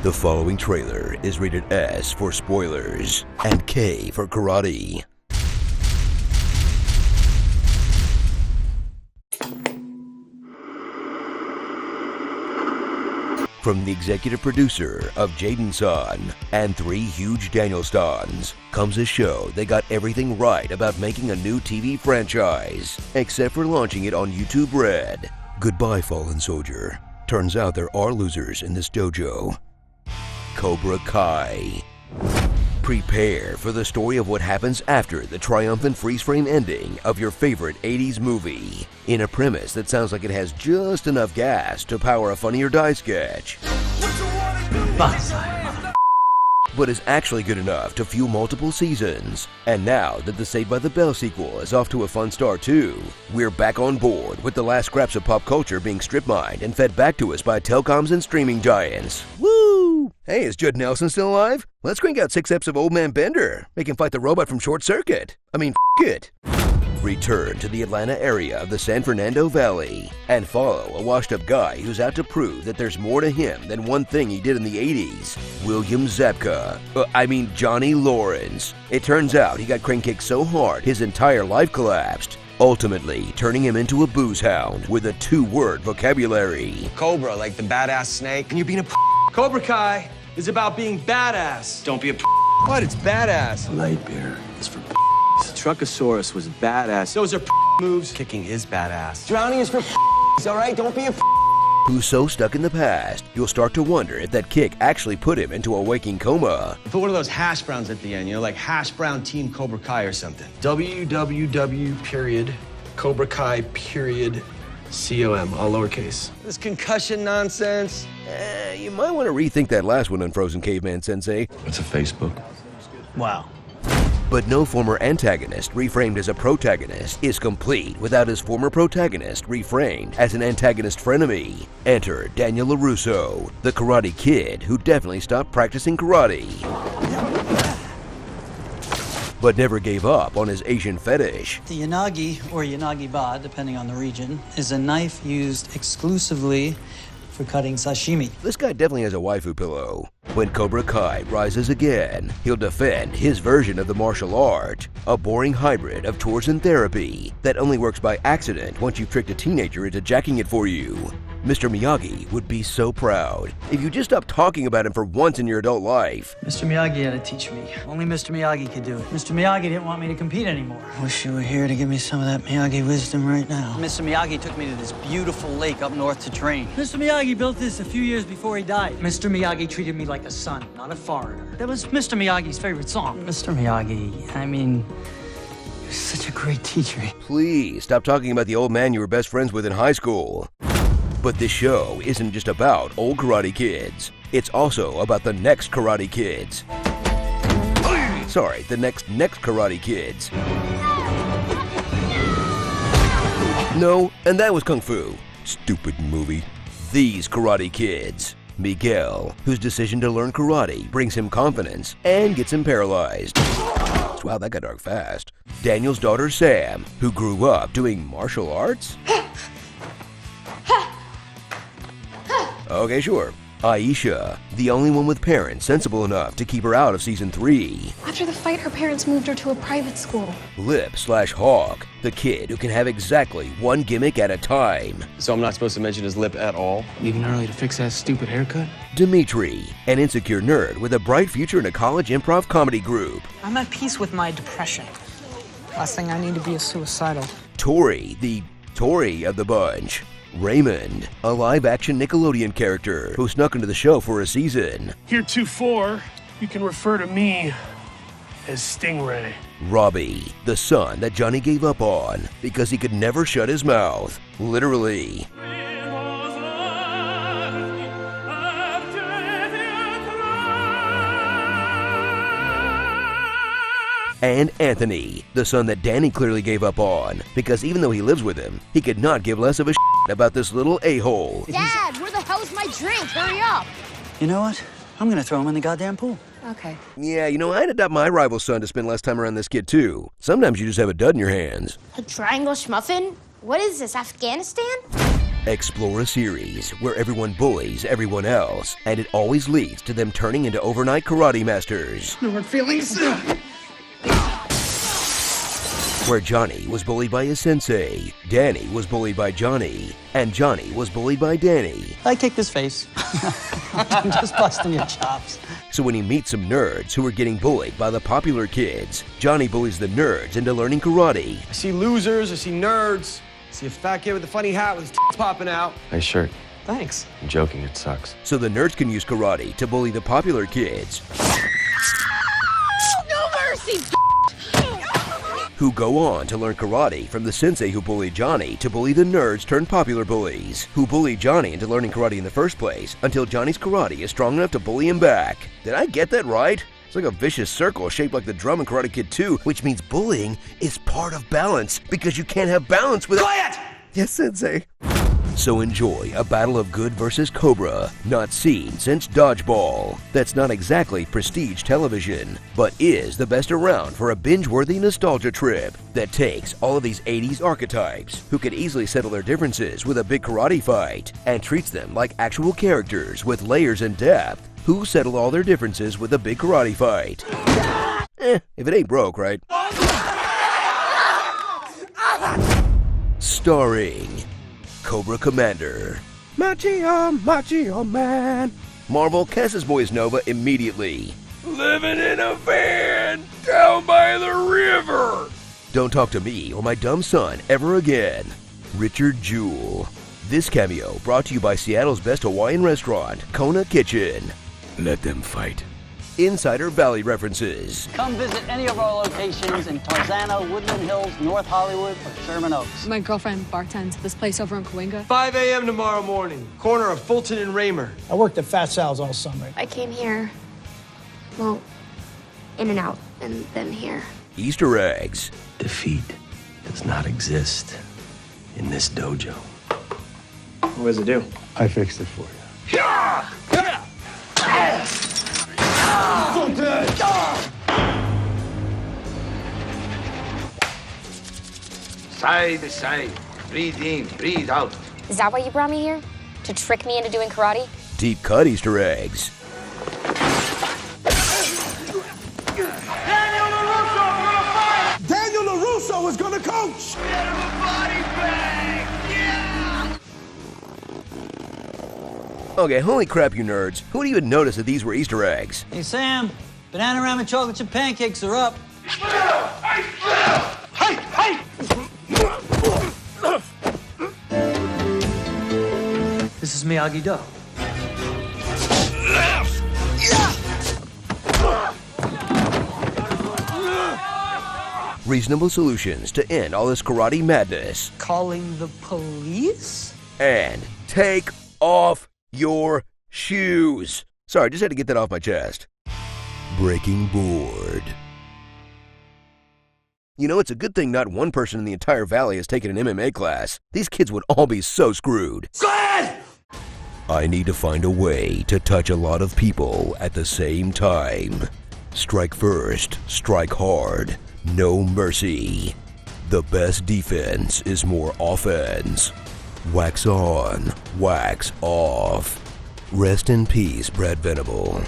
The following trailer is rated S for spoilers and K for karate. From the executive producer of Jaden-san and 3 huge Daniel-stans comes a show that got everything right about making a new TV franchise, except for launching it on YouTube Red. Goodbye, fallen soldier. Turns out there are losers in this dojo. Cobra Kai. Prepare for the story of what happens after the triumphant freeze-frame ending of your favorite 80s movie, in a premise that sounds like it has just enough gas to power a Funny or Die sketch, but is actually good enough to fuel multiple seasons. And now that the Saved by the Bell sequel is off to a fun start too, we're back on board with the last scraps of pop culture being strip-mined and fed back to us by telecoms and streaming giants. Woo! Hey, is Judd Nelson still alive? Let's crank out 6 eps of Old Man Bender. Make him fight the robot from Short Circuit. It. Return to the Atlanta area of the San Fernando Valley and follow a washed-up guy who's out to prove that there's more to him than one thing he did in the 80s. William Zabka. Johnny Lawrence. It turns out he got crane kicked so hard his entire life collapsed, ultimately turning him into a booze hound with a 2-word vocabulary. Cobra, like the badass snake. And you're being a Cobra Kai is about being badass. Don't be a What? It's badass. Light beer is for Truckosaurus was badass. Those are moves. Kicking is badass. Drowning is for all right? Don't be a Who's so stuck in the past, you'll start to wonder if that kick actually put him into a waking coma. Put one of those hash browns at the end, like hash brown team Cobra Kai or something. Cobra Kai COM, all lowercase. This concussion nonsense. You might want to rethink that last one, Unfrozen Caveman Sensei. It's a Facebook. Wow. But no former antagonist reframed as a protagonist is complete without his former protagonist reframed as an antagonist frenemy. Enter Daniel LaRusso, the Karate Kid who definitely stopped practicing karate, but never gave up on his Asian fetish. The yanagi, or yanagi-ba, depending on the region, is a knife used exclusively for cutting sashimi. This guy definitely has a waifu pillow. When Cobra Kai rises again, he'll defend his version of the martial art, a boring hybrid of chores and therapy that only works by accident once you've tricked a teenager into jacking it for you. Mr. Miyagi would be so proud if you just stopped talking about him for once in your adult life. Mr. Miyagi had to teach me. Only Mr. Miyagi could do it. Mr. Miyagi didn't want me to compete anymore. Wish you were here to give me some of that Miyagi wisdom right now. Mr. Miyagi took me to this beautiful lake up north to train. Mr. Miyagi built this a few years before he died. Mr. Miyagi treated me like a son, not a foreigner. That was Mr. Miyagi's favorite song. Mr. Miyagi, you're such a great teacher. Please stop talking about the old man you were best friends with in high school. But this show isn't just about old Karate Kids. It's also about the next Karate Kids. Sorry, the next Karate Kids. No, and that was Kung Fu. Stupid movie. These Karate Kids. Miguel, whose decision to learn karate brings him confidence and gets him paralyzed. Wow, that got dark fast. Daniel's daughter Sam, who grew up doing martial arts? Okay, sure. Aisha, the only one with parents sensible enough to keep her out of season 3. After the fight, her parents moved her to a private school. Lip/Hawk, the kid who can have exactly one gimmick at a time. So I'm not supposed to mention his lip at all? Leaving early to fix that stupid haircut? Dimitri, an insecure nerd with a bright future in a college improv comedy group. I'm at peace with my depression. Last thing I need to be is suicidal. Tori, the Tory of the bunch. Raymond, a live-action Nickelodeon character who snuck into the show for a season. Heretofore, you can refer to me as Stingray. Robbie, the son that Johnny gave up on because he could never shut his mouth. Literally. And Anthony, the son that Danny clearly gave up on, because even though he lives with him, he could not give less of a about this little a-hole. Dad, where the hell's my drink? Hurry up! You know what? I'm gonna throw him in the goddamn pool. Okay. Yeah, I'd adopt my rival son to spend less time around this kid too. Sometimes you just have a dud in your hands. A triangle schmuffin? What is this, Afghanistan? Explore a series where everyone bullies everyone else, and it always leads to them turning into overnight karate masters. No hard feelings. Where Johnny was bullied by his sensei, Danny was bullied by Johnny, and Johnny was bullied by Danny. I kicked his face. I'm just busting your chops. So when he meets some nerds who are getting bullied by the popular kids, Johnny bullies the nerds into learning karate. I see losers, I see nerds. I see a fat kid with a funny hat with his tits popping out. Nice shirt. Thanks. I'm joking, it sucks. So the nerds can use karate to bully the popular kids. No mercy! Who go on to learn karate from the sensei who bullied Johnny to bully the nerds turned popular bullies, who bullied Johnny into learning karate in the first place until Johnny's karate is strong enough to bully him back. Did I get that right? It's like a vicious circle shaped like the drum in Karate Kid 2, which means bullying is part of balance because you can't have balance without— Quiet! Yes, sensei. So enjoy a battle of good versus Cobra, not seen since Dodgeball. That's not exactly prestige television, but is the best around for a binge-worthy nostalgia trip that takes all of these 80s archetypes who could easily settle their differences with a big karate fight and treats them like actual characters with layers and depth who settle all their differences with a big karate fight. If it ain't broke, right? Starring Cobra Commander, Machio Man. Marvel casts Boys Nova immediately. Living in a van down by the river. Don't talk to me or my dumb son ever again. Richard Jewell. This cameo brought to you by Seattle's best Hawaiian restaurant, Kona Kitchen. Let them fight. Insider Valley references. Come visit any of our locations in Tarzana, Woodland Hills, North Hollywood, or Sherman Oaks. My girlfriend bartends at this place over in Cahuenga. 5 a.m. tomorrow morning, corner of Fulton and Raymer. I worked at Fat Sal's all summer. I came here, well, in and out, and then here. Easter eggs. Defeat does not exist in this dojo. What does it do? I fixed it for you. Side to side. Breathe in, breathe out. Is that why you brought me here? To trick me into doing karate? Deep cut Easter eggs. Daniel LaRusso is gonna coach! Okay, holy crap, you nerds. Who would even notice that these were Easter eggs? Hey, Sam, banana ramen chocolate chip pancakes are up. This is Miyagi-Do. Reasonable solutions to end all this karate madness. Calling the police? And take off your shoes. Sorry, just had to get that off my chest. Breaking board. You know, it's a good thing not one person in the entire valley has taken an MMA class. These kids would all be so screwed. I need to find a way to touch a lot of people at the same time. Strike first, strike hard, no mercy. The best defense is more offense. Wax on, wax off. Rest in peace, Brad Venable.